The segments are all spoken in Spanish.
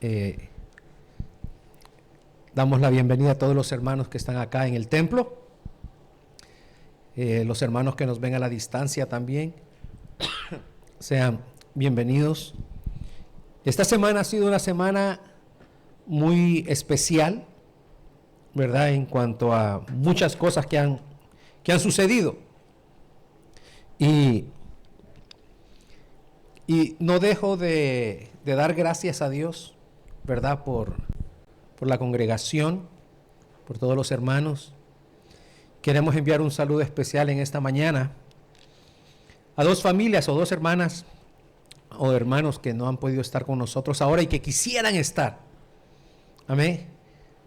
Eh, Damos la bienvenida a todos los hermanos que están acá en el templo, los hermanos que nos ven a la distancia también, sean bienvenidos. Esta semana ha sido una semana muy especial, ¿verdad? En cuanto a muchas cosas que han sucedido. Y no dejo de dar gracias a Dios, ¿verdad? Por la congregación, por todos los hermanos. Queremos enviar un saludo especial en esta mañana a dos familias o dos hermanas o hermanos que no han podido estar con nosotros ahora y que quisieran estar. Amén.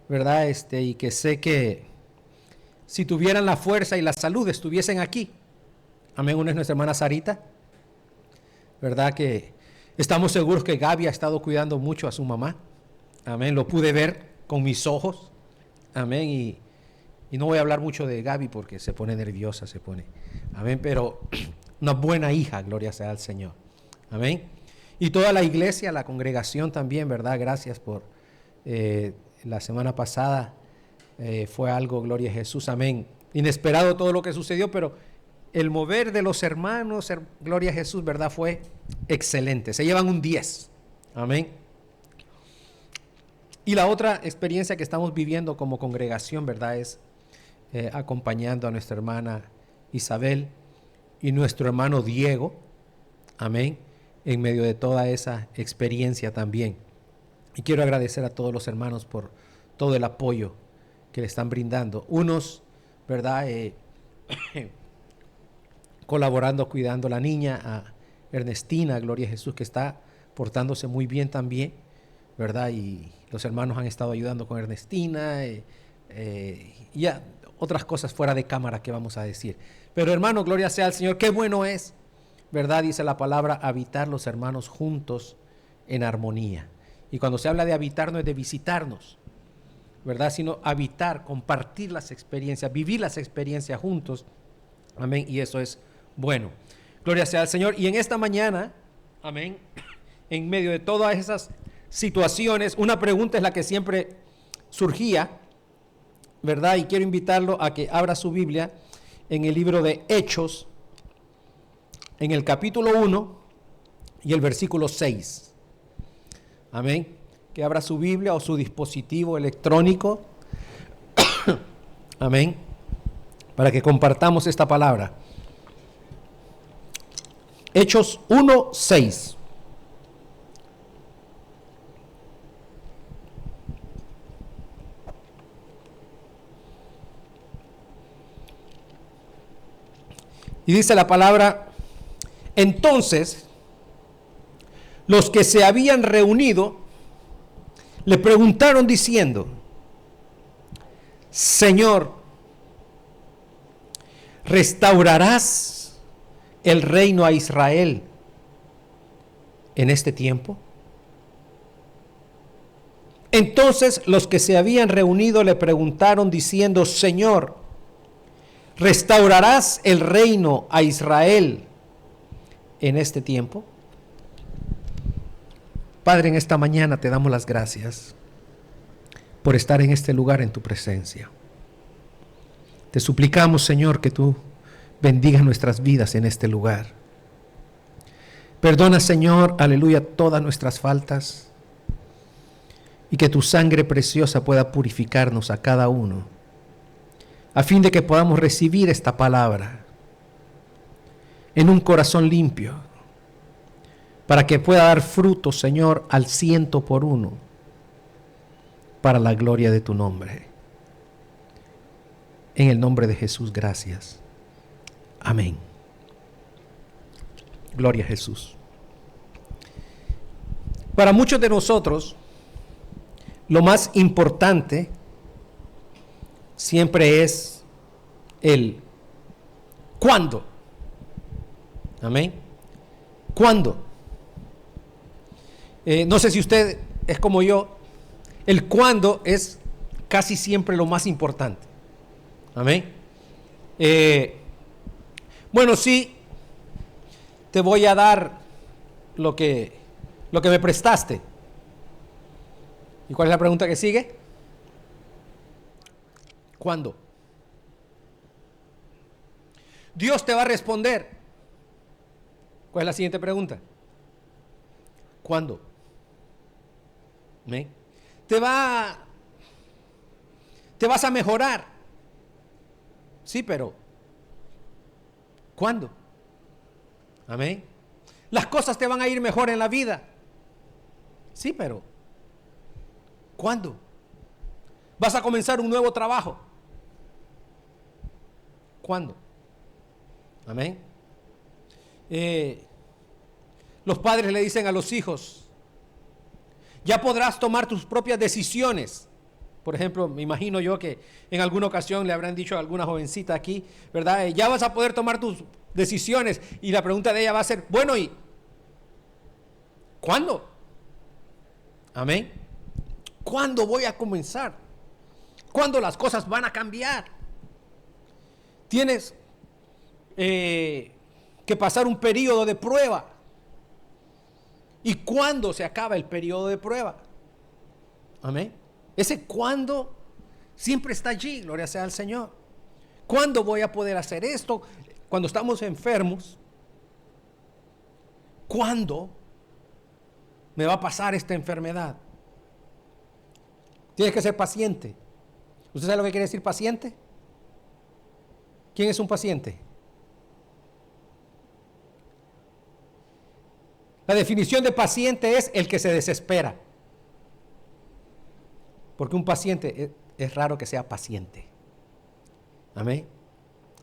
¿Verdad? Y que sé que si tuvieran la fuerza y la salud estuviesen aquí. Amén. Una es nuestra hermana Sarita. ¿Verdad? Que estamos seguros que Gaby ha estado cuidando mucho a su mamá. Amén, lo pude ver con mis ojos. Amén, y no voy a hablar mucho de Gaby porque se pone nerviosa, Amén, pero una buena hija, gloria sea al Señor. Amén. Y toda la iglesia, la congregación también, ¿verdad? Gracias por la semana pasada. Fue algo, gloria a Jesús, amén. Inesperado todo lo que sucedió, pero el mover de los hermanos, gloria a Jesús, ¿verdad? Fue excelente. Se llevan un 10. Amén. Y la otra experiencia que estamos viviendo como congregación, ¿verdad? Es acompañando a nuestra hermana Isabel y nuestro hermano Diego, amén, en medio de toda esa experiencia también. Y quiero agradecer a todos los hermanos por todo el apoyo que le están brindando. Unos, ¿verdad? Colaborando, cuidando a la niña, a Ernestina, gloria a Jesús, que está portándose muy bien también, ¿verdad? Y los hermanos han estado ayudando con Ernestina y otras cosas fuera de cámara que vamos a decir. Pero hermano, gloria sea al Señor, qué bueno es, ¿verdad? Dice la palabra, habitar los hermanos juntos en armonía. Y cuando se habla de habitar no es de visitarnos, ¿verdad? Sino habitar, compartir las experiencias, vivir las experiencias juntos. Amén. Y eso es bueno. Gloria sea al Señor. Y en esta mañana, amén, en medio de todas esas situaciones, una pregunta es la que siempre surgía, ¿verdad? Y quiero invitarlo a que abra su Biblia en el libro de Hechos, en el capítulo 1 y el versículo 6. Amén. Que abra su Biblia o su dispositivo electrónico. Amén. Para que compartamos esta palabra. Hechos 1, 6. Y dice la palabra, entonces los que se habían reunido le preguntaron diciendo, Señor, ¿restaurarás el reino a Israel en este tiempo? Entonces los que se habían reunido le preguntaron diciendo, Señor, ¿restaurarás el reino a Israel en este tiempo? Padre, en esta mañana te damos las gracias por estar en este lugar en tu presencia. Te suplicamos, Señor, que tú bendigas nuestras vidas en este lugar. Perdona, Señor, aleluya, todas nuestras faltas y que tu sangre preciosa pueda purificarnos a cada uno, a fin de que podamos recibir esta palabra en un corazón limpio, para que pueda dar fruto, Señor, al 100%, para la gloria de tu nombre. En el nombre de Jesús, gracias. Amén. Gloria a Jesús. Para muchos de nosotros, lo más importante siempre es el ¿cuándo? Amén. ¿Cuándo? No sé si usted es como yo, el cuándo es casi siempre lo más importante. Amén. Bueno, sí, te voy a dar lo que me prestaste. ¿Y cuál es la pregunta que sigue? ¿Cuándo? Dios te va a responder. ¿Cuál es la siguiente pregunta? ¿Cuándo? ¿Me? Te vas a mejorar. Sí, pero ¿cuándo? Amén. Las cosas te van a ir mejor en la vida. Sí, pero ¿cuándo? Vas a comenzar un nuevo trabajo. ¿Cuándo? Amén. Los padres le dicen a los hijos, ya podrás tomar tus propias decisiones. Por ejemplo, me imagino yo que en alguna ocasión le habrán dicho a alguna jovencita aquí, ¿verdad? Ya vas a poder tomar tus decisiones. Y la pregunta de ella va a ser, bueno, ¿y cuándo? Amén. ¿Cuándo voy a comenzar? ¿Cuándo las cosas van a cambiar? Tienes que pasar un periodo de prueba. ¿Y cuándo se acaba el periodo de prueba? Amén. Ese cuándo siempre está allí, gloria sea al Señor. ¿Cuándo voy a poder hacer esto? Cuando estamos enfermos, ¿cuándo me va a pasar esta enfermedad? Tienes que ser paciente. ¿Usted sabe lo que quiere decir paciente? ¿Quién es un paciente? La definición de paciente es el que se desespera. Porque un paciente es raro que sea paciente. Amén.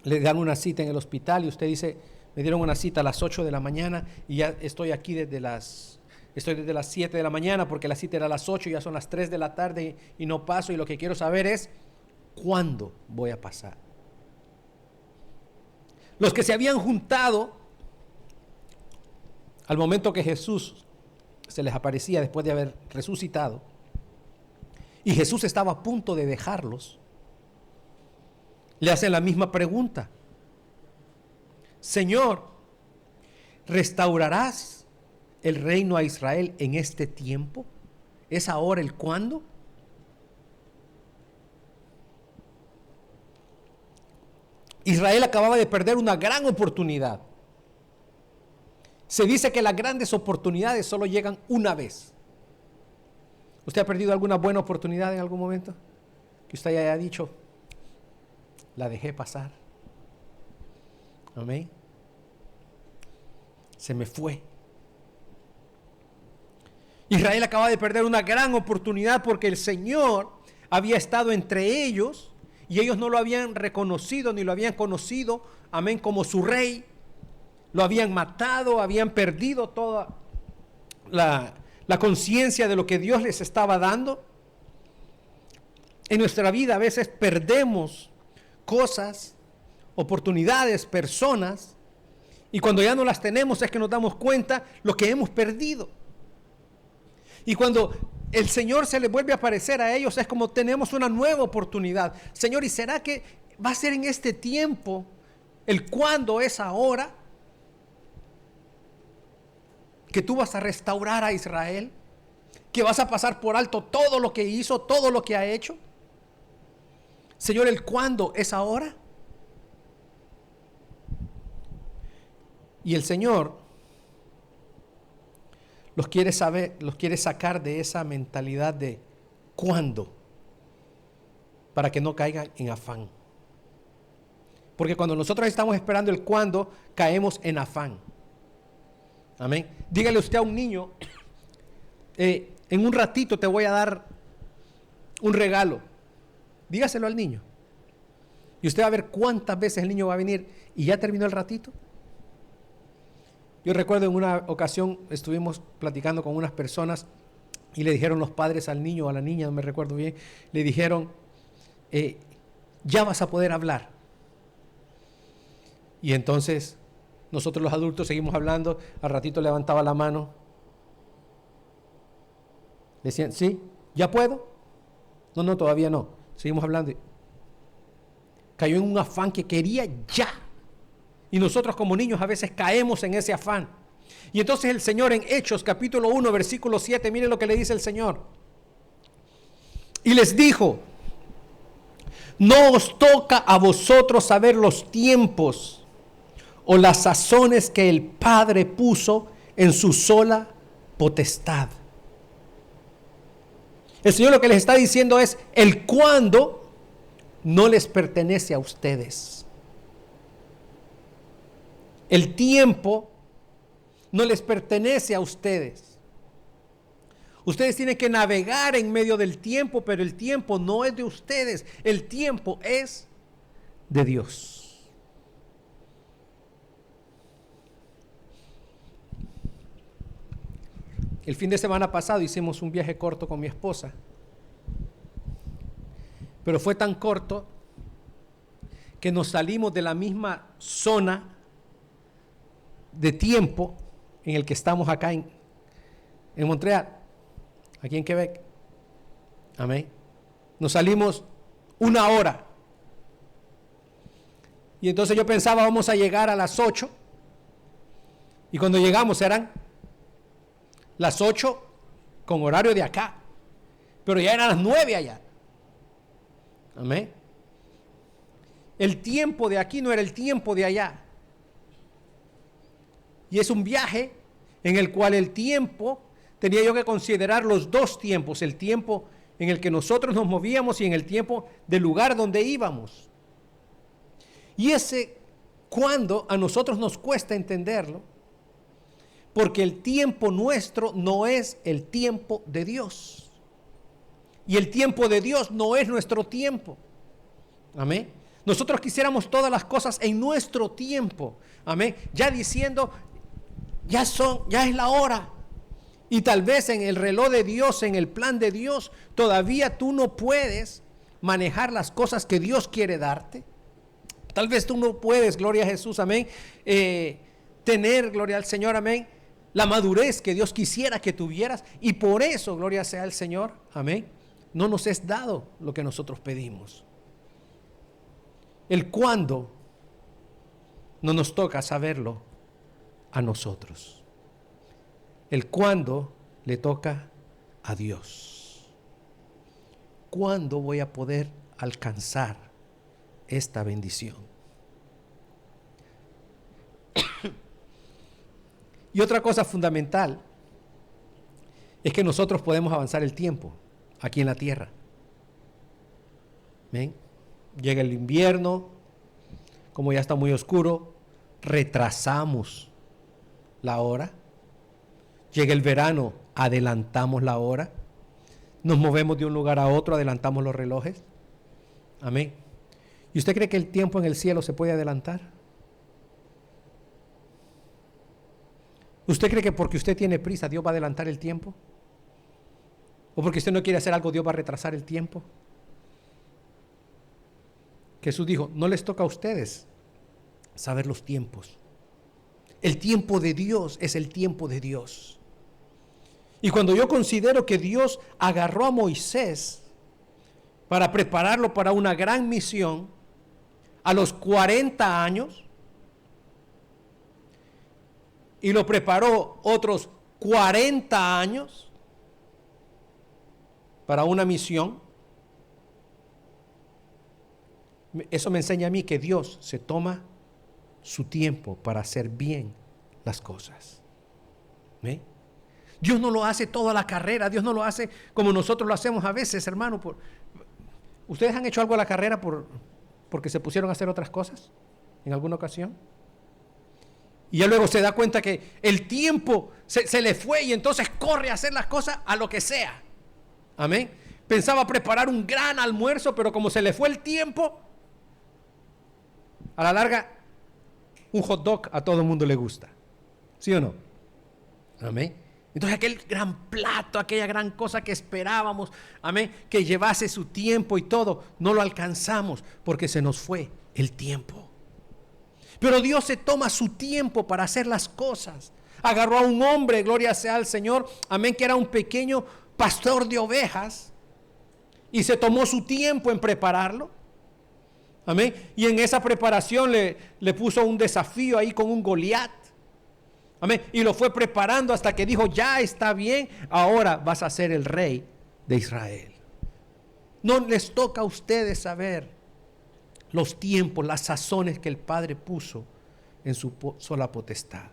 Le dan una cita en el hospital y usted dice, me dieron una cita a las 8 de la mañana y ya estoy aquí desde las 7 de la mañana porque la cita era a las 8, ya son las 3 de la tarde y no paso, y lo que quiero saber es ¿cuándo voy a pasar? Los que se habían juntado al momento que Jesús se les aparecía después de haber resucitado, y Jesús estaba a punto de dejarlos, le hacen la misma pregunta: Señor, ¿restaurarás el reino a Israel en este tiempo? ¿Es ahora el cuándo? Israel acababa de perder una gran oportunidad. Se dice que las grandes oportunidades solo llegan una vez. ¿Usted ha perdido alguna buena oportunidad en algún momento? Que usted haya dicho, la dejé pasar. Amén. Se me fue. Israel acaba de perder una gran oportunidad porque el Señor había estado entre ellos y ellos no lo habían reconocido ni lo habían conocido, amén, como su rey. Lo habían matado, habían perdido toda la conciencia de lo que Dios les estaba dando. En nuestra vida a veces perdemos cosas, oportunidades, personas, y cuando ya no las tenemos es que nos damos cuenta lo que hemos perdido. Y cuando el Señor se les vuelve a aparecer a ellos es como tenemos una nueva oportunidad. Señor, ¿y será que va a ser en este tiempo? ¿El cuándo es ahora? ¿Que tú vas a restaurar a Israel? ¿Que vas a pasar por alto todo lo que hizo, todo lo que ha hecho? Señor, ¿el cuándo es ahora? Y el Señor los quiere sacar de esa mentalidad de ¿cuándo? Para que no caigan en afán. Porque cuando nosotros estamos esperando el cuándo, caemos en afán. Amén. Dígale usted a un niño, en un ratito te voy a dar un regalo. Dígaselo al niño. Y usted va a ver cuántas veces el niño va a venir y ya terminó el ratito. Yo recuerdo en una ocasión estuvimos platicando con unas personas y le dijeron los padres al niño o a la niña, no me recuerdo bien, le dijeron, ya vas a poder hablar. Y entonces nosotros los adultos seguimos hablando, al ratito levantaba la mano. Decían, ¿sí? ¿Ya puedo? No, todavía no. Seguimos hablando. Cayó en un afán que quería ya. Y nosotros como niños a veces caemos en ese afán. Y entonces el Señor en Hechos capítulo 1 versículo 7, mire lo que le dice el Señor. Y les dijo: no os toca a vosotros saber los tiempos o las sazones que el Padre puso en su sola potestad. El Señor lo que les está diciendo es: el cuándo no les pertenece a ustedes. El tiempo no les pertenece a ustedes. Ustedes tienen que navegar en medio del tiempo, pero el tiempo no es de ustedes. El tiempo es de Dios. El fin de semana pasado hicimos un viaje corto con mi esposa, pero fue tan corto que nos salimos de la misma zona de tiempo en el que estamos acá en Montreal, aquí en Quebec. Amén. Nos salimos 1 hora. Y entonces yo pensaba, vamos a llegar a las 8. Y cuando llegamos eran las 8 con horario de acá. Pero ya eran las 9 allá. Amén. El tiempo de aquí no era el tiempo de allá. Y es un viaje en el cual el tiempo, tenía yo que considerar los dos tiempos, el tiempo en el que nosotros nos movíamos y en el tiempo del lugar donde íbamos. Y ese cuando a nosotros nos cuesta entenderlo, porque el tiempo nuestro no es el tiempo de Dios. Y el tiempo de Dios no es nuestro tiempo. Amén. Nosotros quisiéramos todas las cosas en nuestro tiempo. Amén. Ya diciendo, ya es la hora. Y tal vez en el reloj de Dios, en el plan de Dios, todavía tú no puedes manejar las cosas que Dios quiere darte. Tal vez tú no puedes, gloria a Jesús, amén, tener, gloria al Señor, amén, la madurez que Dios quisiera que tuvieras. Y por eso, gloria sea al Señor, amén, no nos es dado lo que nosotros pedimos. El cuándo no nos toca saberlo a nosotros. El cuándo le toca a Dios. ¿Cuándo voy a poder alcanzar esta bendición? Y otra cosa fundamental es que nosotros podemos avanzar el tiempo aquí en la tierra. ¿Ven? Llega el invierno, como ya está muy oscuro, retrasamos la hora. Llega el verano, adelantamos la hora. Nos movemos de un lugar a otro, adelantamos los relojes. Amén. ¿Y usted cree que el tiempo en el cielo se puede adelantar? ¿Usted cree que porque usted tiene prisa, Dios va a adelantar el tiempo? ¿O porque usted no quiere hacer algo, Dios va a retrasar el tiempo? Jesús dijo, no les toca a ustedes saber los tiempos. El tiempo de Dios es el tiempo de Dios. Y cuando yo considero que Dios agarró a Moisés para prepararlo para una gran misión a los 40 años y lo preparó otros 40 años para una misión, eso me enseña a mí que Dios se toma su tiempo para hacer bien las cosas. ¿Ve? Dios no lo hace toda la carrera, Dios no lo hace como nosotros lo hacemos a veces, hermano. ¿Ustedes han hecho algo a la carrera porque se pusieron a hacer otras cosas en alguna ocasión? Y ya luego se da cuenta que el tiempo se le fue y entonces corre a hacer las cosas a lo que sea. Amén. Pensaba preparar un gran almuerzo, pero como se le fue el tiempo, a la larga, un hot dog a todo el mundo le gusta. ¿Sí o no? Amén. Entonces aquel gran plato, aquella gran cosa que esperábamos, amén, que llevase su tiempo y todo, no lo alcanzamos porque se nos fue el tiempo. Pero Dios se toma su tiempo para hacer las cosas. Agarró a un hombre, gloria sea al Señor, amén, que era un pequeño pastor de ovejas y se tomó su tiempo en prepararlo. Amén. Y en esa preparación le puso un desafío ahí con un Goliat. Amén. Y lo fue preparando hasta que dijo, ya está bien, ahora vas a ser el rey de Israel. No les toca a ustedes saber los tiempos, las sazones que el Padre puso en su sola potestad.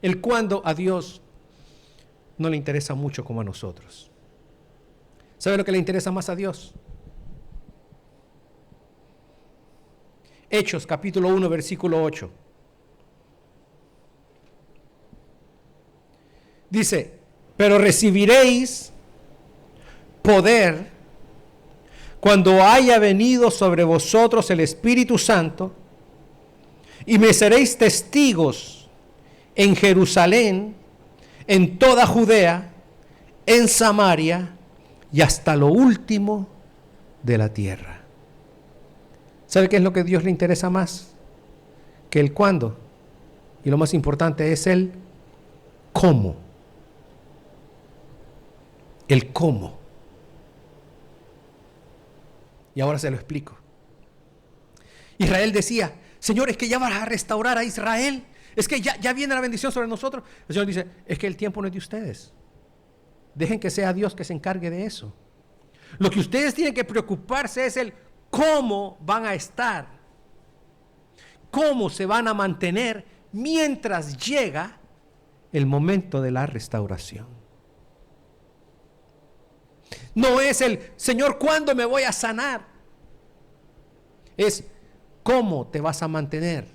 El cuándo a Dios no le interesa mucho como a nosotros. ¿Sabe lo que le interesa más a Dios? Hechos capítulo 1 versículo 8. Dice, pero recibiréis poder cuando haya venido sobre vosotros el Espíritu Santo, y me seréis testigos en Jerusalén, en toda Judea, en Samaria y hasta lo último de la tierra. ¿Sabe qué es lo que a Dios le interesa más? Que el cuándo. Y lo más importante es el cómo. El cómo. Y ahora se lo explico. Israel decía, Señor, es que ya vas a restaurar a Israel. Es que ya viene la bendición sobre nosotros. El Señor dice, es que el tiempo no es de ustedes. Dejen que sea Dios que se encargue de eso. Lo que ustedes tienen que preocuparse es el cómo van a estar. Cómo se van a mantener mientras llega el momento de la restauración. No es el, Señor, ¿cuándo me voy a sanar? Es cómo te vas a mantener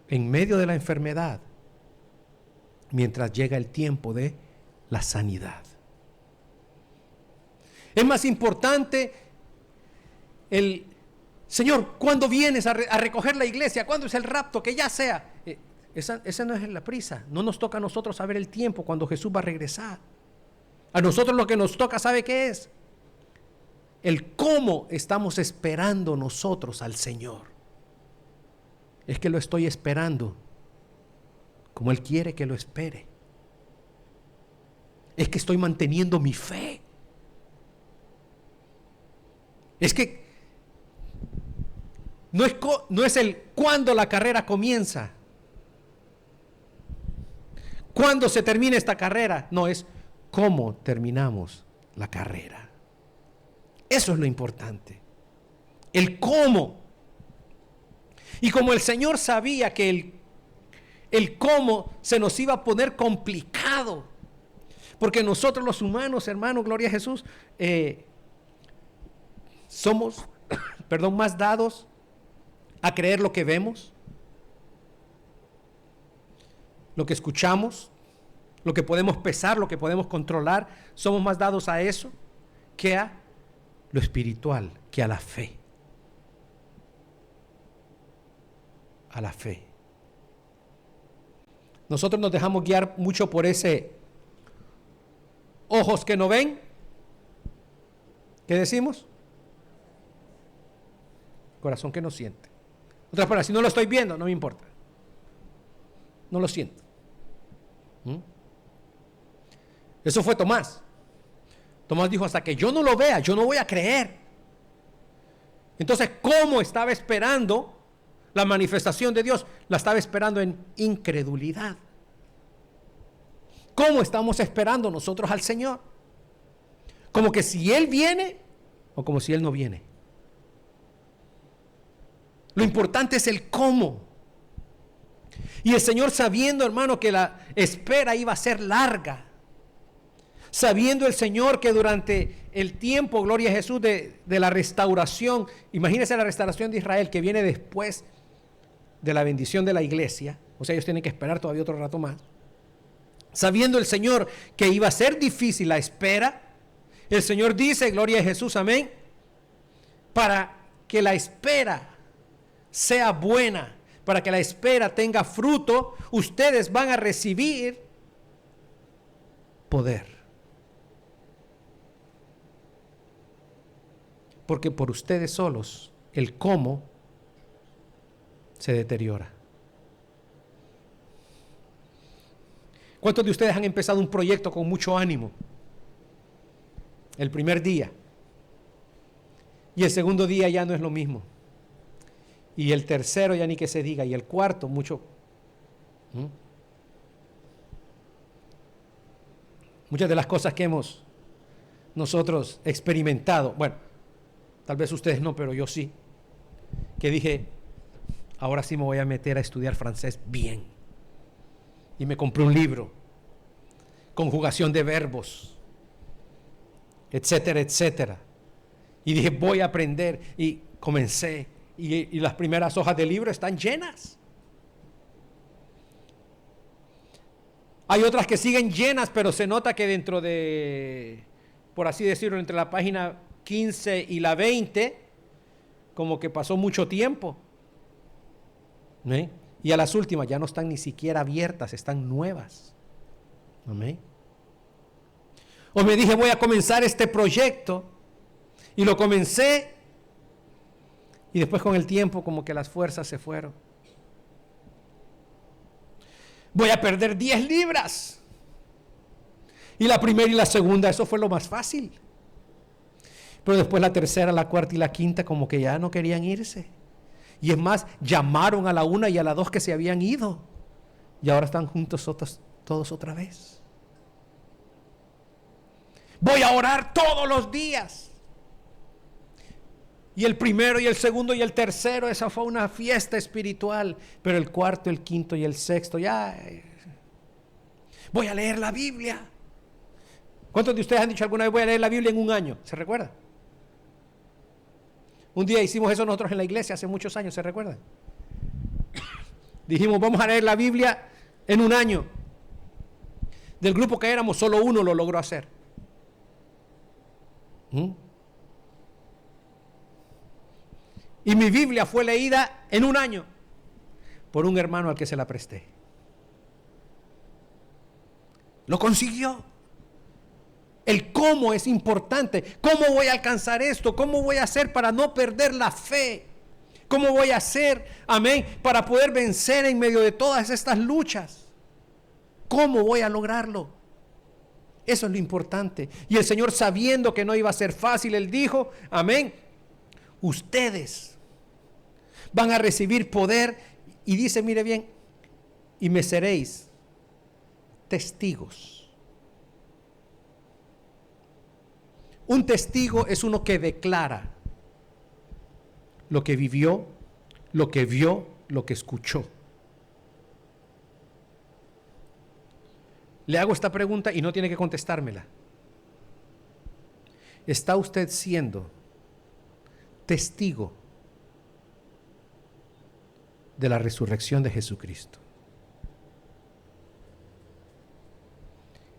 en medio de la enfermedad mientras llega el tiempo de la sanidad. Es más importante el, Señor, ¿cuándo vienes a recoger la iglesia? ¿Cuándo es el rapto? Que ya sea. Esa no es la prisa. No nos toca a nosotros saber el tiempo cuando Jesús va a regresar. A nosotros lo que nos toca, ¿sabe qué es? El cómo estamos esperando nosotros al Señor. Es que lo estoy esperando como Él quiere que lo espere. Es que estoy manteniendo mi fe. Es que no es el cuándo la carrera comienza, cuándo se termina esta carrera. No, es cómo terminamos la carrera. Eso es lo importante. El cómo. Y como el Señor sabía que el cómo se nos iba a poner complicado, porque nosotros los humanos, hermanos, gloria a Jesús, somos, más dados a creer lo que vemos, lo que escuchamos, lo que podemos pesar, lo que podemos controlar. Somos más dados a eso que a lo espiritual, que a la fe. A la fe. Nosotros nos dejamos guiar mucho por ese ojos que no ven. ¿Qué decimos? Corazón que no siente. Otras palabras, si no lo estoy viendo, no me importa. No lo siento. Eso fue Tomás. Tomás dijo, hasta que yo no lo vea, yo no voy a creer. Entonces, ¿cómo estaba esperando la manifestación de Dios? La estaba esperando en incredulidad. ¿Cómo estamos esperando nosotros al Señor? Como que si Él viene o como si Él no viene. Lo importante es el cómo. Y el Señor, sabiendo, hermano, que la espera iba a ser larga, sabiendo el Señor que durante el tiempo, gloria a Jesús, de la restauración, imagínense la restauración de Israel que viene después de la bendición de la iglesia, o sea, ellos tienen que esperar todavía otro rato más. Sabiendo el Señor que iba a ser difícil la espera, el Señor dice, gloria a Jesús, amén, para que la espera sea buena, para que la espera tenga fruto, ustedes van a recibir poder. Porque por ustedes solos el cómo se deteriora. ¿Cuántos de ustedes han empezado un proyecto con mucho ánimo? El primer día. Y el segundo día ya no es lo mismo. Y el tercero ya ni que se diga. Y el cuarto mucho. Muchas de las cosas que hemos nosotros experimentado, bueno, tal vez ustedes no, pero yo sí, que dije, ahora sí me voy a meter a estudiar francés bien. Y me compré un libro, conjugación de verbos, etcétera, etcétera. Y dije, voy a aprender. Y comencé. Y las primeras hojas del libro están llenas. Hay otras que siguen llenas, pero se nota que dentro de, por así decirlo, entre la página 15 y la 20, como que pasó mucho tiempo. ¿Eh? Y a las últimas ya no están ni siquiera abiertas, están nuevas. Amén. O me dije, voy a comenzar este proyecto. Y lo comencé. Y después con el tiempo como que las fuerzas se fueron. Voy a perder 10 libras. Y la primera y la segunda, eso fue lo más fácil. Pero después la tercera, la cuarta y la quinta como que ya no querían irse. Y es más, llamaron a la una y a la dos que se habían ido. Y ahora están juntos todos otra vez. Voy a orar todos los días. Y el primero y el segundo y el tercero, esa fue una fiesta espiritual. Pero el cuarto, el quinto y el sexto, ya. Voy a leer la Biblia. ¿Cuántos de ustedes han dicho alguna vez voy a leer la Biblia en un año? ¿Se recuerda? Un día hicimos eso nosotros en la iglesia hace muchos años, ¿se recuerdan? Dijimos, vamos a leer la Biblia en un año. Del grupo que éramos, solo uno lo logró hacer. Y mi Biblia fue leída en un año por un hermano al que se la presté. Lo consiguió. El cómo es importante. ¿Cómo voy a alcanzar esto? ¿Cómo voy a hacer para no perder la fe? ¿Cómo voy a hacer, amén, para poder vencer en medio de todas estas luchas? ¿Cómo voy a lograrlo? Eso es lo importante. Y el Señor, sabiendo que no iba a ser fácil, Él dijo, amén, ustedes van a recibir poder. Y dice, mire bien, y me seréis testigos. Un testigo es uno que declara lo que vivió, lo que vio, lo que escuchó. Le hago esta pregunta y no tiene que contestármela. ¿Está usted siendo testigo de la resurrección de Jesucristo?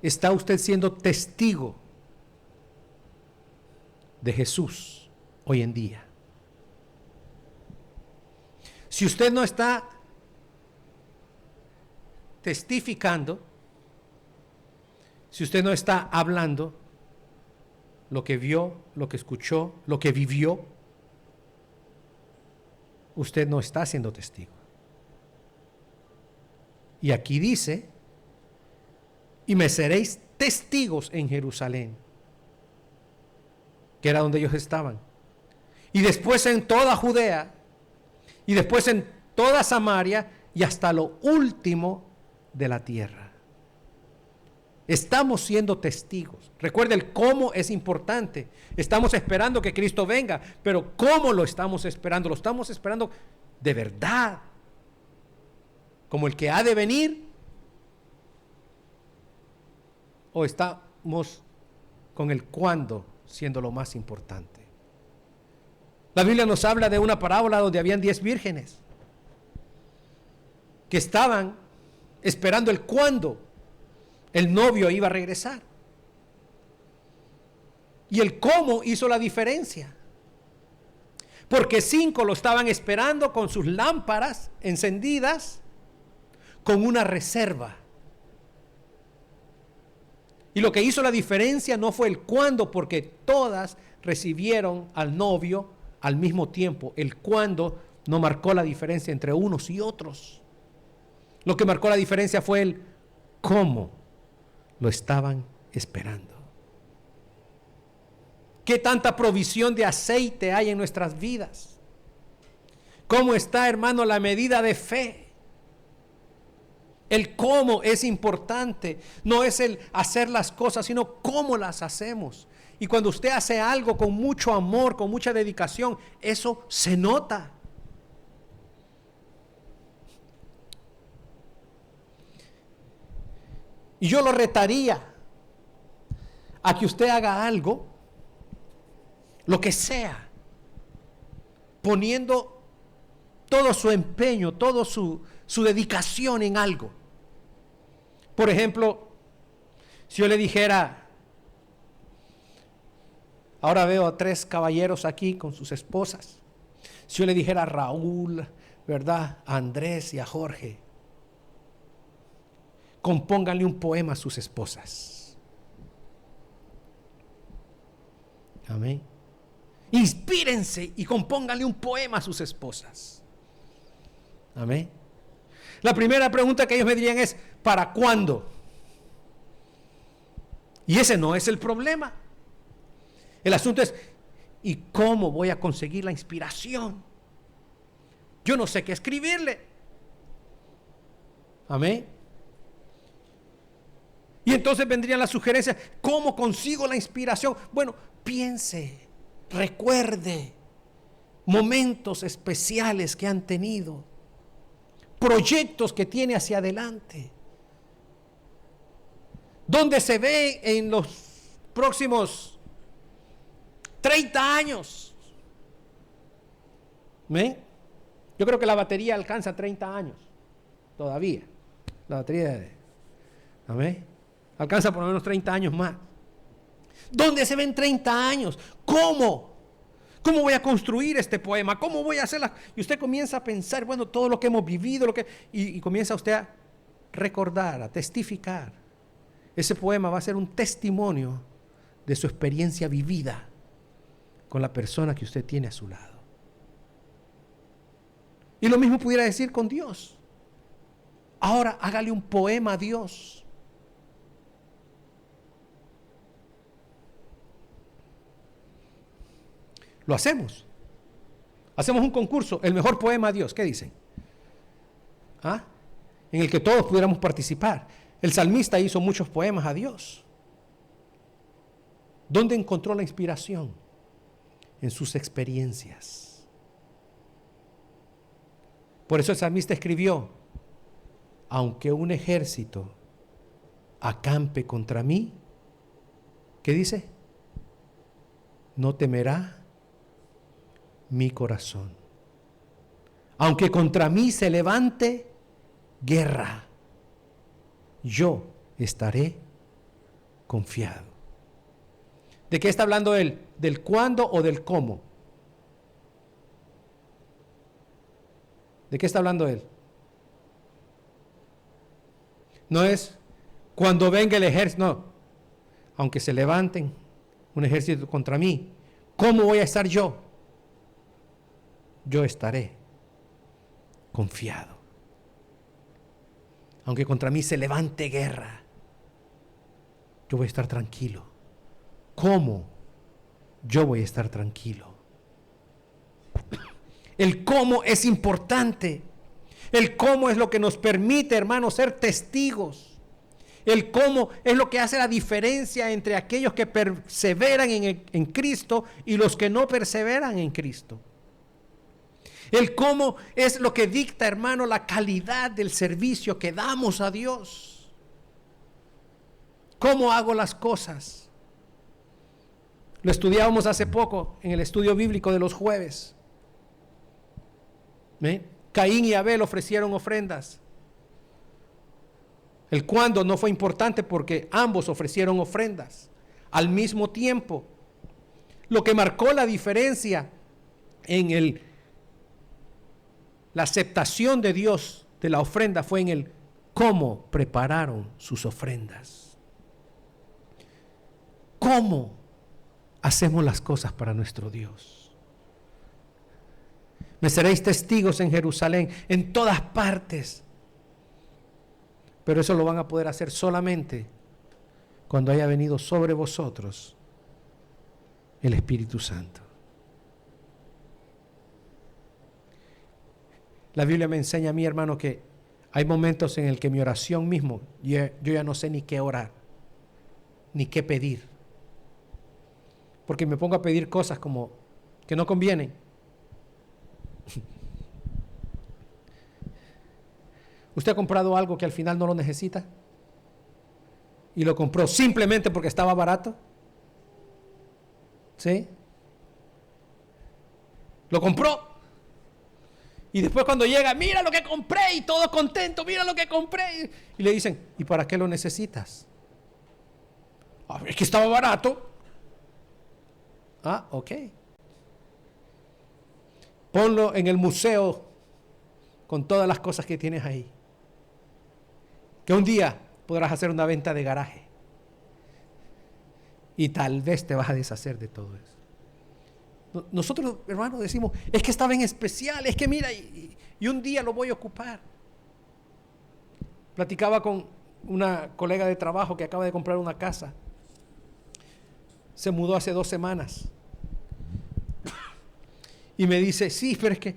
¿Está usted siendo testigo de Jesús hoy en día? Si usted no está testificando, si usted no está hablando lo que vio, lo que escuchó, lo que vivió, usted no está siendo testigo. Y aquí dice, y me seréis testigos en Jerusalén, que era donde ellos estaban, y después en toda Judea, y después en toda Samaria, y hasta lo último de la tierra. Estamos siendo testigos. Recuerde, el cómo es importante. Estamos esperando que Cristo venga, pero ¿cómo lo estamos esperando? Lo estamos esperando de verdad, como el que ha de venir, o estamos con el cuándo siendo lo más importante. La Biblia nos habla de una parábola donde habían 10 vírgenes que estaban esperando el cuándo el novio iba a regresar. Y el cómo hizo la diferencia. Porque 5 lo estaban esperando con sus lámparas encendidas, con una reserva. Y lo que hizo la diferencia no fue el cuándo, porque todas recibieron al novio al mismo tiempo. El cuándo no marcó la diferencia entre unos y otros. Lo que marcó la diferencia fue el cómo lo estaban esperando. ¿Qué tanta provisión de aceite hay en nuestras vidas? ¿Cómo está, hermano, la medida de fe? El cómo es importante. No es el hacer las cosas, sino cómo las hacemos. Y cuando usted hace algo con mucho amor, con mucha dedicación, eso se nota. Y yo lo retaría a que usted haga algo, lo que sea, poniendo todo su empeño, toda su dedicación en algo. Por ejemplo, si yo le dijera, ahora veo a 3 caballeros aquí con sus esposas. Si yo le dijera a Raúl, ¿verdad? A Andrés y a Jorge, compónganle un poema a sus esposas. Amén. Inspírense y compónganle un poema a sus esposas. Amén. La primera pregunta que ellos me dirían es, ¿para cuándo? Y ese no es el problema. El asunto es, ¿y cómo voy a conseguir la inspiración? Yo no sé qué escribirle. Amén. Y entonces vendrían las sugerencias, ¿cómo consigo la inspiración? Bueno, piense, recuerde momentos especiales que han tenido, proyectos que tiene hacia adelante, donde se ve en los próximos 30 años. ¿Ven? Yo creo que la batería alcanza 30 años todavía. La batería ¿amén? Alcanza por lo menos 30 años más. ¿Dónde se ven 30 años? ¿Cómo? ¿Cómo voy a construir este poema? ¿Cómo voy a hacerla? Y usted comienza a pensar, bueno, todo lo que hemos vivido, y comienza usted a recordar, a testificar. Ese poema va a ser un testimonio de su experiencia vivida con la persona que usted tiene a su lado. Y lo mismo pudiera decir con Dios. Ahora hágale un poema a Dios. Lo hacemos. Hacemos un concurso, el mejor poema a Dios. ¿Qué dicen? ¿Ah? En el que todos pudiéramos participar. El salmista hizo muchos poemas a Dios. ¿Dónde encontró la inspiración? En sus experiencias. Por eso el salmista escribió, aunque un ejército acampe contra mí, ¿qué dice? No temerá mi corazón. Aunque contra mí se levante guerra, yo estaré confiado. ¿De qué está hablando él? ¿Del cuándo o del cómo? ¿De qué está hablando él? No es cuando venga el ejército, no. Aunque se levanten un ejército contra mí, ¿cómo voy a estar yo? Yo estaré confiado. Aunque contra mí se levante guerra, yo voy a estar tranquilo. ¿Cómo yo voy a estar tranquilo? El cómo es importante. El cómo es lo que nos permite, hermanos, ser testigos. El cómo es lo que hace la diferencia entre aquellos que perseveran en Cristo y los que no perseveran en Cristo. El cómo es lo que dicta, hermano, la calidad del servicio que damos a Dios. ¿Cómo hago las cosas? Lo estudiábamos hace poco en el estudio bíblico de los jueves. Caín y Abel ofrecieron ofrendas. El cuándo no fue importante porque ambos ofrecieron ofrendas al mismo tiempo. Lo que marcó la diferencia en la aceptación de Dios de la ofrenda fue en el cómo prepararon sus ofrendas. ¿Cómo hacemos las cosas para nuestro Dios? Me seréis testigos en Jerusalén, en todas partes. Pero eso lo van a poder hacer solamente cuando haya venido sobre vosotros el Espíritu Santo. La Biblia me enseña a mí, hermano, que hay momentos en el que mi oración mismo, yo ya no sé ni qué orar, ni qué pedir. porque me pongo a pedir cosas como que no convienen. ¿Usted ha comprado algo que al final no lo necesita? Y lo compró simplemente porque estaba barato. ¿Sí? Lo compró. Y después cuando llega, mira lo que compré, y todo contento, mira lo que compré. Y le dicen, ¿y para qué lo necesitas? Ah, es que estaba barato. Ah, ok. Ponlo en el museo con todas las cosas que tienes ahí. Que un día podrás hacer una venta de garaje. Y tal vez te vas a deshacer de todo eso. Nosotros, hermanos, decimos, es que estaba en especial, es que mira, y un día lo voy a ocupar. Platicaba con una colega de trabajo que acaba de comprar una casa. Se mudó hace 2 semanas. Y me dice, sí, pero es que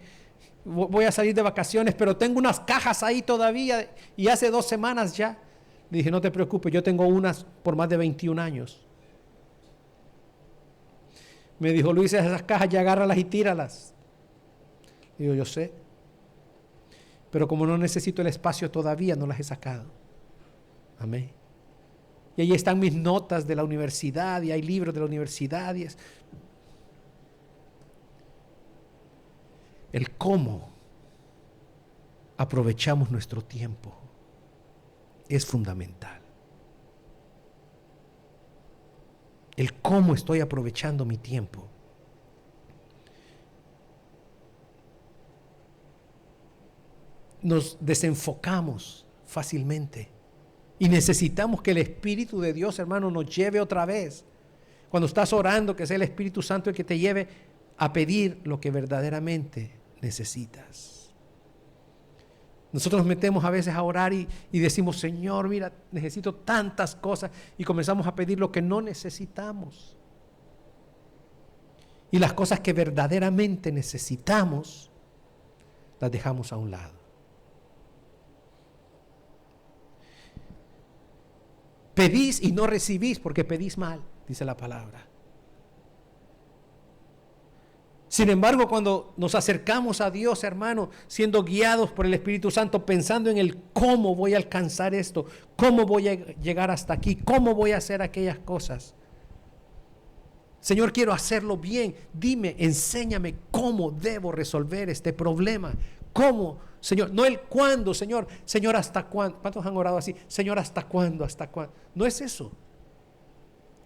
voy a salir de vacaciones, pero tengo unas cajas ahí todavía y hace 2 semanas ya. Le dije, no te preocupes, yo tengo unas por más de 21 años. Me dijo, Luis, esas cajas ya agárralas y tíralas. Digo, yo sé. Pero como no necesito el espacio todavía, no las he sacado. Amén. Y ahí están mis notas de la universidad, y hay libros de la universidad. Y el cómo aprovechamos nuestro tiempo es fundamental. El cómo estoy aprovechando mi tiempo. Nos desenfocamos fácilmente y necesitamos que el Espíritu de Dios, hermano, nos lleve otra vez. Cuando estás orando, que sea el Espíritu Santo el que te lleve a pedir lo que verdaderamente necesitas. Nosotros nos metemos a veces a orar y decimos, Señor, mira, necesito tantas cosas, y comenzamos a pedir lo que no necesitamos. Y las cosas que verdaderamente necesitamos, las dejamos a un lado. Pedís y no recibís porque pedís mal, dice la palabra. Sin embargo, cuando nos acercamos a Dios, hermano, siendo guiados por el Espíritu Santo, pensando en el cómo voy a alcanzar esto, cómo voy a llegar hasta aquí, cómo voy a hacer aquellas cosas. Señor, quiero hacerlo bien. Dime, enséñame cómo debo resolver este problema. ¿Cómo? Señor, no el cuándo, Señor. Señor, ¿hasta cuándo? ¿Cuántos han orado así? Señor, ¿hasta cuándo? ¿Hasta cuándo? No es eso.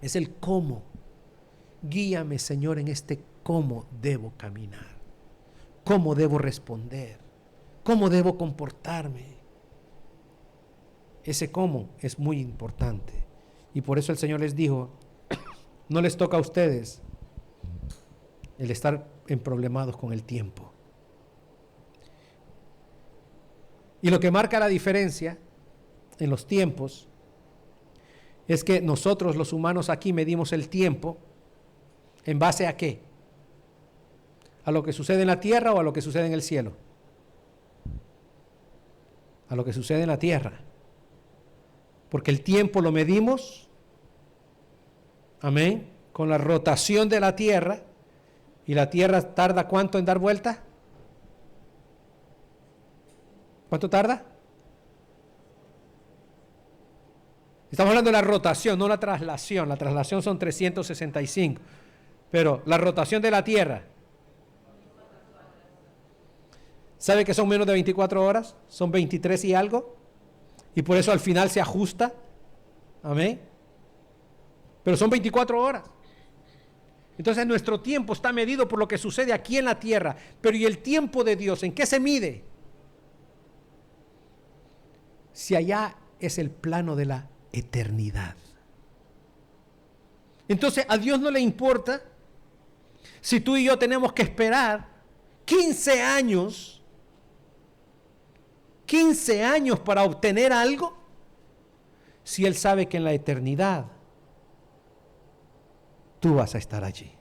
Es el cómo. Guíame, Señor, en este cómo debo caminar, cómo debo responder, cómo debo comportarme. Ese cómo es muy importante. Y por eso el Señor les dijo, no les toca a ustedes el estar emproblemados con el tiempo. Y lo que marca la diferencia en los tiempos es que nosotros los humanos aquí medimos el tiempo ¿en base a qué? ¿A lo que sucede en la tierra o a lo que sucede en el cielo? A lo que sucede en la tierra. Porque el tiempo lo medimos, amén, con la rotación de la tierra. ¿Y la tierra tarda cuánto en dar vuelta? ¿Cuánto tarda? Estamos hablando de la rotación, no la traslación. La traslación son 365. Pero la rotación de la tierra, ¿sabe que son menos de 24 horas? Son 23 y algo. Y por eso al final se ajusta. Amén. Pero son 24 horas. Entonces nuestro tiempo está medido por lo que sucede aquí en la tierra. Pero ¿y el tiempo de Dios? ¿En qué se mide? Si allá es el plano de la eternidad. Entonces a Dios no le importa si tú y yo tenemos que esperar 15 años para obtener algo, si Él sabe que en la eternidad tú vas a estar allí.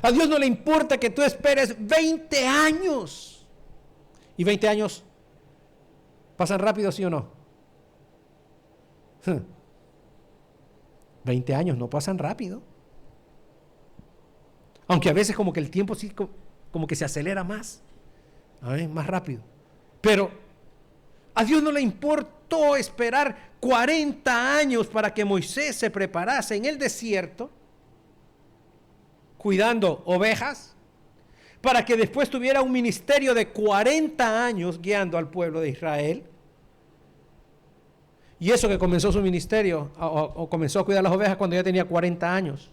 A Dios no le importa que tú esperes 20 años. ¿Y 20 años pasan rápido, sí o no? 20 años no pasan rápido. Aunque a veces como que el tiempo sí como que se acelera más. Más rápido. Pero a Dios no le importó esperar 40 años para que Moisés se preparase en el desierto, cuidando ovejas, para que después tuviera un ministerio de 40 años guiando al pueblo de Israel. Y eso que comenzó su ministerio, o comenzó a cuidar las ovejas cuando ya tenía 40 años.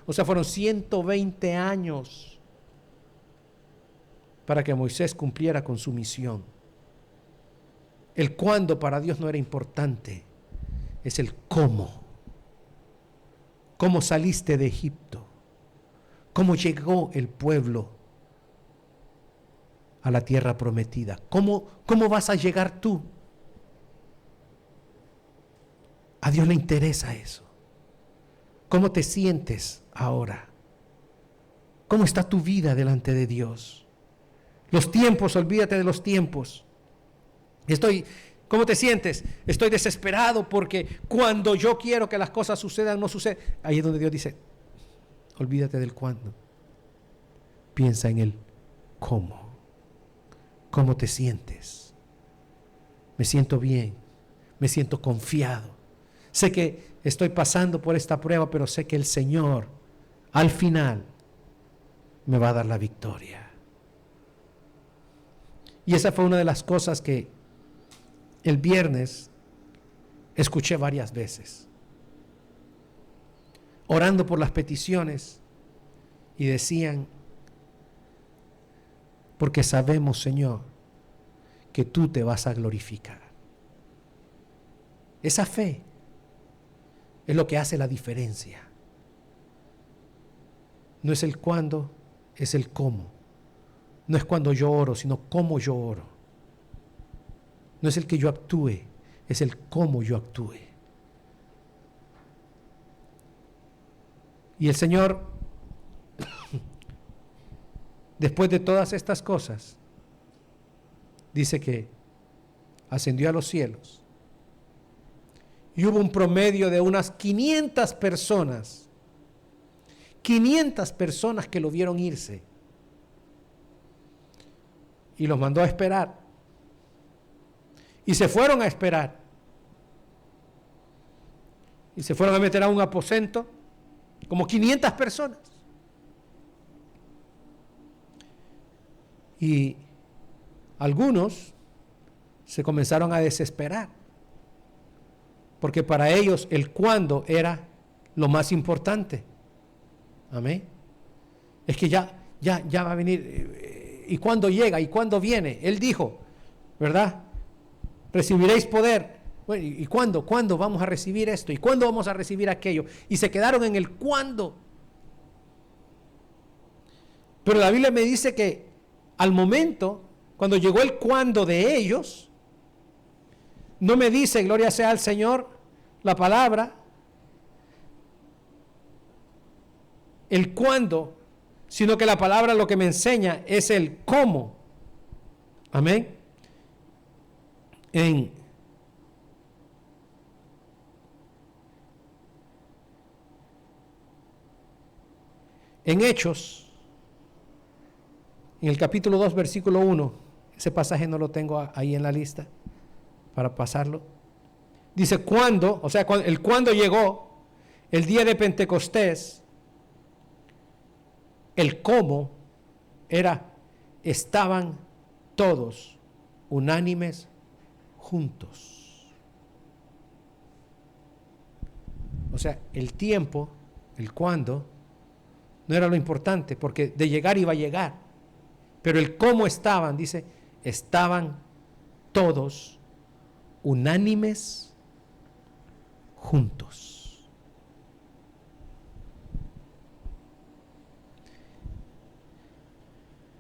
O sea, fueron 120 años para que Moisés cumpliera con su misión. El cuándo para Dios no era importante, es el cómo. ¿Cómo saliste de Egipto? ¿Cómo llegó el pueblo a la tierra prometida? ¿Cómo vas a llegar tú? A Dios le interesa eso. ¿Cómo te sientes ahora? ¿Cómo está tu vida delante de Dios? Los tiempos, olvídate de los tiempos. ¿Cómo te sientes? Estoy desesperado porque cuando yo quiero que las cosas sucedan, no suceden. Ahí es donde Dios dice, olvídate del cuándo. Piensa en el cómo. ¿Cómo te sientes? Me siento bien, me siento confiado. Sé que estoy pasando por esta prueba, pero sé que el Señor, al final, me va a dar la victoria. Y esa fue una de las cosas que el viernes escuché varias veces, orando por las peticiones, y decían, porque sabemos, Señor, que tú te vas a glorificar. Esa fe es lo que hace la diferencia. No es el cuándo, es el cómo. No es cuando yo oro, sino cómo yo oro. No es el que yo actúe, es el cómo yo actúe. Y el Señor, después de todas estas cosas, dice que ascendió a los cielos. Y hubo un promedio de unas 500 personas que lo vieron irse. Y los mandó a esperar. Y se fueron a esperar. Y se fueron a meter a un aposento, como 500 personas. Y algunos se comenzaron a desesperar, porque para ellos el cuándo era lo más importante. Amén. Es que ya va a venir. ¿Y cuándo llega? ¿Y cuándo viene? Él dijo, ¿verdad? Recibiréis poder. Bueno, ¿y cuándo? ¿Cuándo vamos a recibir esto? ¿Y cuándo vamos a recibir aquello? Y se quedaron en el cuándo. Pero la Biblia me dice que al momento, cuando llegó el cuándo de ellos, no me dice, gloria sea al Señor, la palabra, el cuándo, sino que la palabra lo que me enseña es el cómo. Amén. En Hechos, en el capítulo 2, versículo 1, ese pasaje no lo tengo ahí en la lista para pasarlo. Dice cuándo, o sea, el cuándo llegó, el día de Pentecostés, el cómo era, estaban todos unánimes juntos. O sea, el tiempo, el cuándo, no era lo importante, porque de llegar iba a llegar. Pero el cómo estaban, dice, estaban todos unánimes juntos.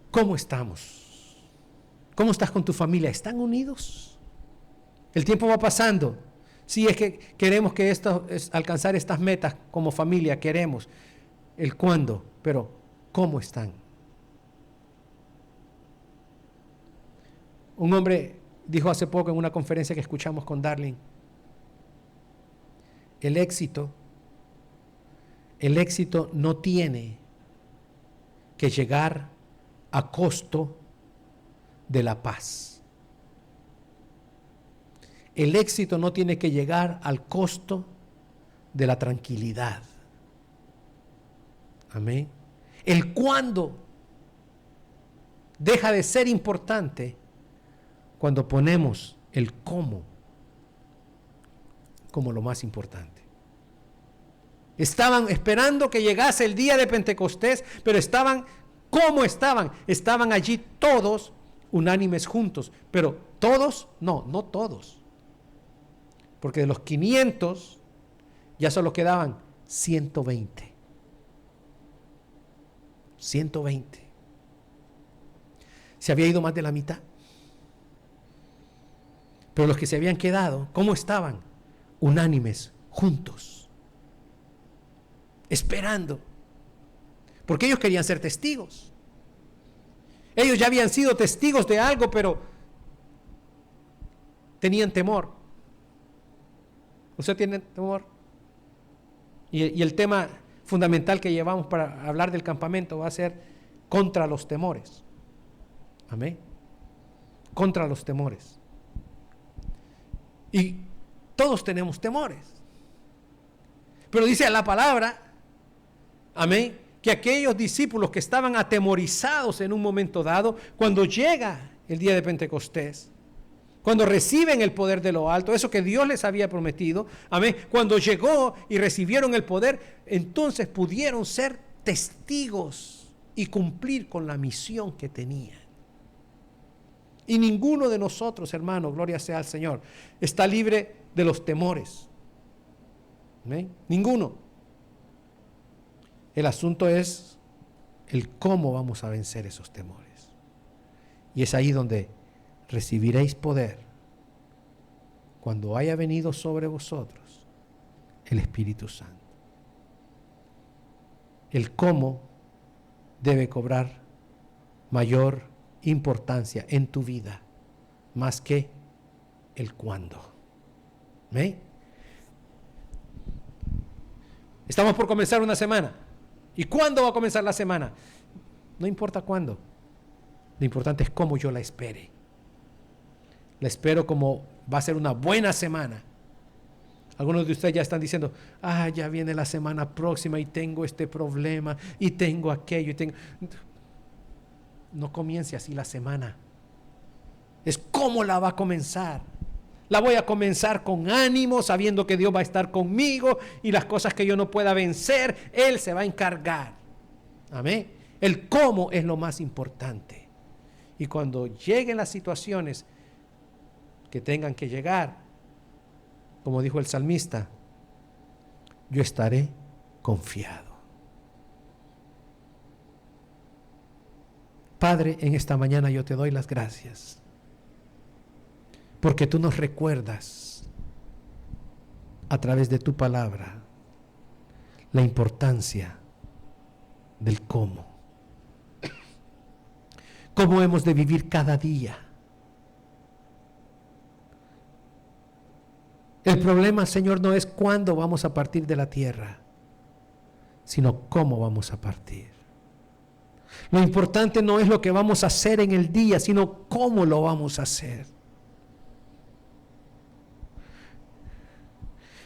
¿Cómo estamos? ¿Cómo estás con tu familia? ¿Están unidos? El tiempo va pasando. Sí, es que queremos que alcanzar estas metas como familia, queremos el cuándo, pero ¿cómo están? Un hombre dijo hace poco en una conferencia que escuchamos con Darling, el éxito el éxito no tiene que llegar a costo de la paz. El éxito no tiene que llegar al costo de la tranquilidad. Amén. El cuándo deja de ser importante cuando ponemos el cómo como lo más importante. Estaban esperando que llegase el día de Pentecostés, pero ¿cómo estaban? Estaban allí todos unánimes juntos, pero todos, no todos. Porque de los 500 ya solo quedaban 120. 120. Se había ido más de la mitad. Pero los que se habían quedado, ¿cómo estaban? Unánimes, juntos, esperando. Porque ellos querían ser testigos. Ellos ya habían sido testigos de algo, pero tenían temor. ¿Usted tiene temor? Y el tema fundamental que llevamos para hablar del campamento va a ser contra los temores. Amén. Contra los temores. Y todos tenemos temores. Pero dice la palabra, amén, que aquellos discípulos que estaban atemorizados en un momento dado, cuando llega el día de Pentecostés, cuando reciben el poder de lo alto, eso que Dios les había prometido, amén, cuando llegó y recibieron el poder, entonces pudieron ser testigos y cumplir con la misión que tenían. Y ninguno de nosotros, hermanos, gloria sea al Señor, está libre de los temores. ¿Amén? Ninguno. El asunto es el cómo vamos a vencer esos temores. Y es ahí donde recibiréis poder cuando haya venido sobre vosotros el Espíritu Santo. El cómo debe cobrar mayor importancia en tu vida más que el cuándo. ¿Amén? Estamos por comenzar una semana. ¿Y cuándo va a comenzar la semana? No importa cuándo. Lo importante es cómo yo la espere. La espero como va a ser una buena semana. Algunos de ustedes ya están diciendo, ya viene la semana próxima y tengo este problema y tengo aquello y tengo... No comience así la semana. Es cómo la va a comenzar. La voy a comenzar con ánimo, sabiendo que Dios va a estar conmigo y las cosas que yo no pueda vencer, Él se va a encargar. Amén. El cómo es lo más importante. Y cuando lleguen las situaciones que tengan que llegar, como dijo el salmista, yo estaré confiado. Padre, en esta mañana yo te doy las gracias, porque tú nos recuerdas a través de tu palabra la importancia del cómo. Cómo hemos de vivir cada día. El problema, Señor, no es cuándo vamos a partir de la tierra, sino cómo vamos a partir. Lo importante no es lo que vamos a hacer en el día, sino cómo lo vamos a hacer.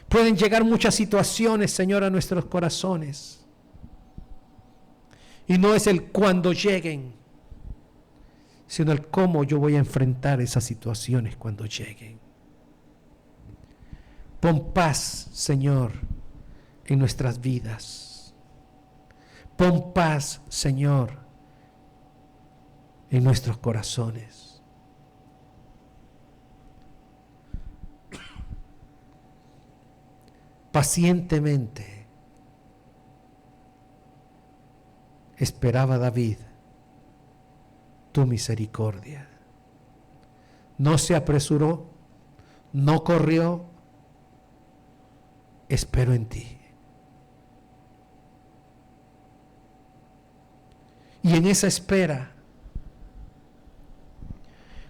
Pueden llegar muchas situaciones, Señor, a nuestros corazones. Y no es el cuándo lleguen, sino el cómo yo voy a enfrentar esas situaciones cuando lleguen. Pon paz, Señor, en nuestras vidas. Pon paz, Señor, en nuestros corazones. Pacientemente esperaba David tu misericordia. No se apresuró, no corrió, espero en ti. Y en esa espera,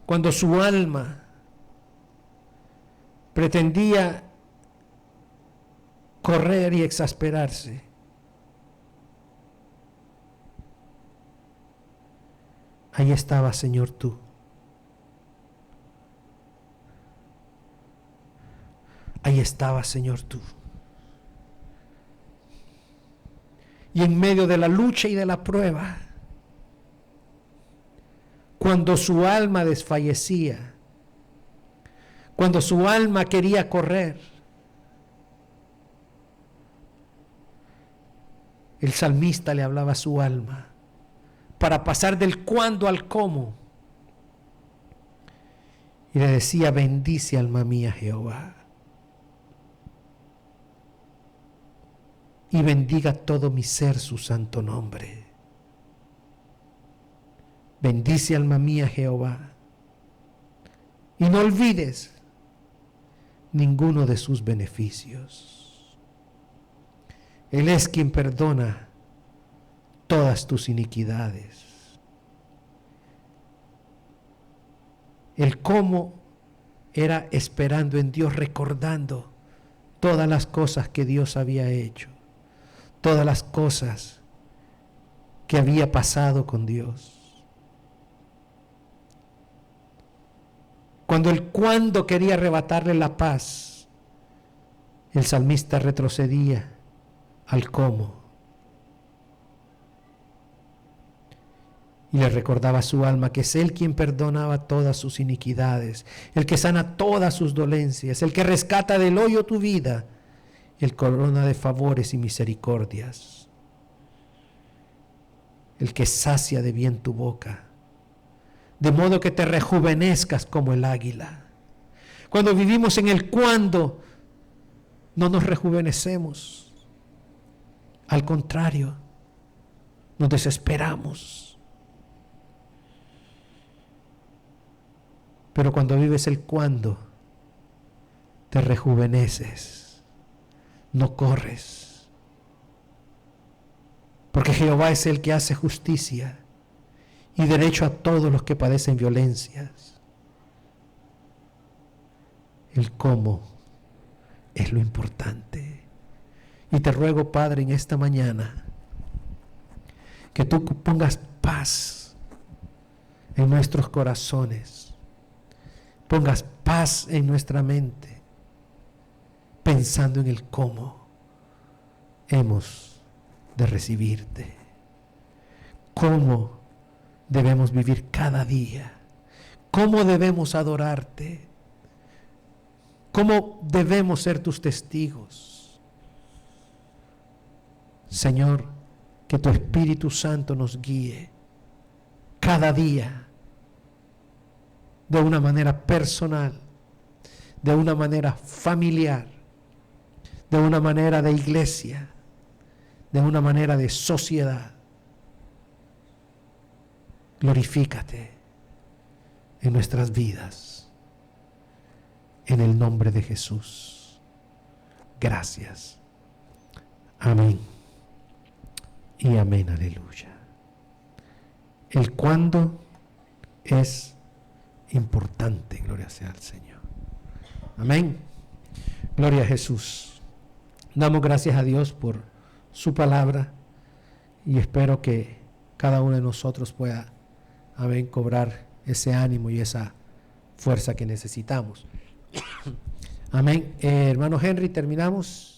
cuando su alma pretendía correr y exasperarse, Ahí estaba, Señor, tú. Ahí estaba, Señor, tú. Y en medio de la lucha y de la prueba, cuando su alma desfallecía, cuando su alma quería correr, el salmista le hablaba a su alma para pasar del cuándo al cómo. Y le decía: bendice, alma mía, Jehová, y bendiga todo mi ser su santo nombre. Bendice, alma mía, Jehová, y no olvides ninguno de sus beneficios. Él es quien perdona todas tus iniquidades. El cómo era esperando en Dios, recordando todas las cosas que Dios había hecho, todas las cosas que había pasado con Dios. Cuando el cuándo quería arrebatarle la paz, el salmista retrocedía al cómo y le recordaba a su alma que es Él quien perdonaba todas sus iniquidades, el que sana todas sus dolencias, el que rescata del hoyo tu vida, el corona de favores y misericordias, el que sacia de bien tu boca, de modo que te rejuvenezcas como el águila. Cuando vivimos en el cuándo, no nos rejuvenecemos. Al contrario, nos desesperamos. Pero cuando vives el cuándo, te rejuveneces, no corres. Porque Jehová es el que hace justicia y derecho a todos los que padecen violencias. El cómo es lo importante. Y te ruego, Padre, en esta mañana, que tú pongas paz en nuestros corazones, pongas paz en nuestra mente, pensando en el cómo hemos de recibirte, cómo debemos vivir cada día, cómo debemos adorarte, cómo debemos ser tus testigos. Señor, que tu Espíritu Santo nos guíe cada día de una manera personal, de una manera familiar, de una manera de iglesia, de una manera de sociedad. Glorifícate en nuestras vidas, en el nombre de Jesús. Gracias. Amén. Y amén, aleluya. El cuándo es importante, gloria sea al Señor. Amén. Gloria a Jesús. Damos gracias a Dios por su palabra y espero que cada uno de nosotros pueda, amén, cobrar ese ánimo y esa fuerza que necesitamos. Amén. Hermano Henry, terminamos.